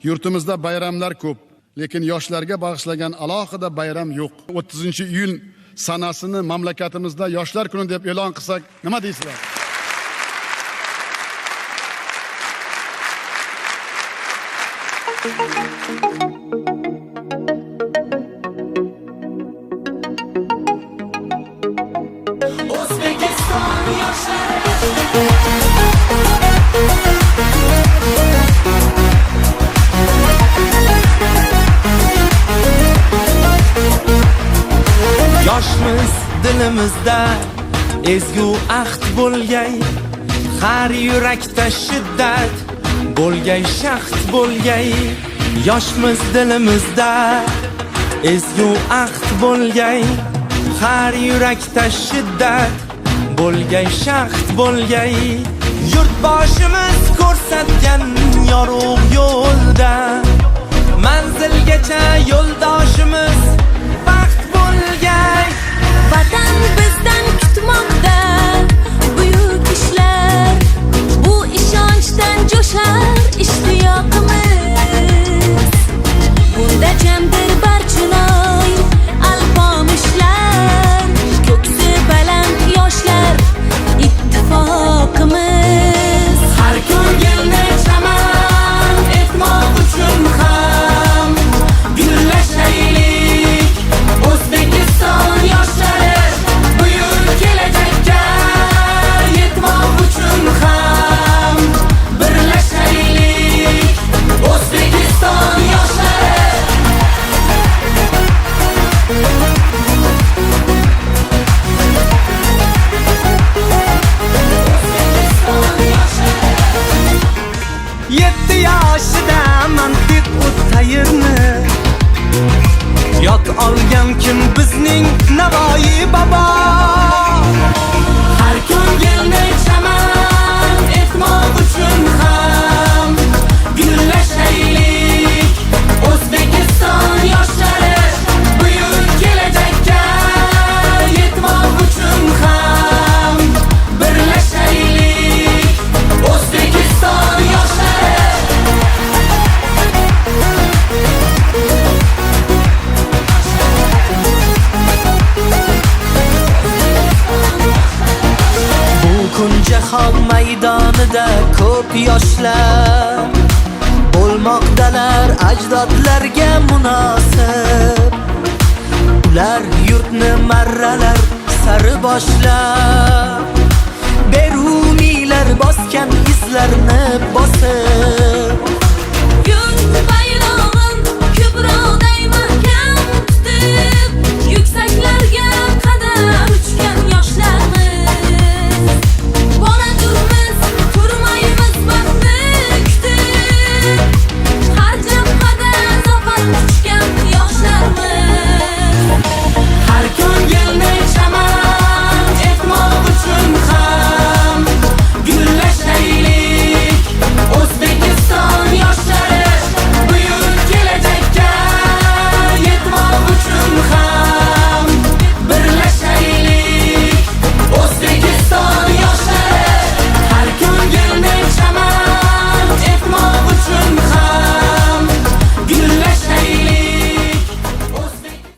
Yurtimizda bayramlar ko'p, lekin yoshlarga bag'ishlangan alohida bayram yo'q. 30-iyul sanasini mamlakatimizda Yoshlar kuni deb e'lon qilsak, nima deysizlar? O'zbekiston yoshlari Yoshmiz dilimizda ezgu ahd bo'lgay, har yurakda shiddat bo'lgay, shaxt bo'lgay. Yoshmiz dilimizda ezgu ahd bo'lgay, har yurakda shiddat bo'lgay, shaxt bo'lgay. Yurtboshimiz ko'rsatgan yorug' yo'lda manzilgacha yo'ldoshimiz baxt bo'lgay. Vatan bizdan kutmoqda buyuk ishlar, bu ishonchdan jo'shar ishtiyoqimiz. Bunda jamdir barchinoy alpomishlar, ko'ksi baland yoshlar ittifoqimiz. har ko'ngilni chaman etmoq uchun ham gullashaylik. O'zbekiston yoshlari buyuk kelajakka yetmoq uchun ham birlashaylik. O'zbekiston yoshlari Yetti yoshida mantiq o'tayirni yod olgan kim bizning Navoiy bobo. har ko'ngilni chaman etmoq uchun ham gullashaylik. O'zbekiston yoshlari buyuk kelajakka yetmoq uchun ham birlashaylik. O'zbekiston yoshlari Bu kun jahon maydonida ko'p yoshlar bo'lmoqdalar ajdodlarga munosib. Ular yurtni marralar sari boshlab, beruniylar bosgan izlarni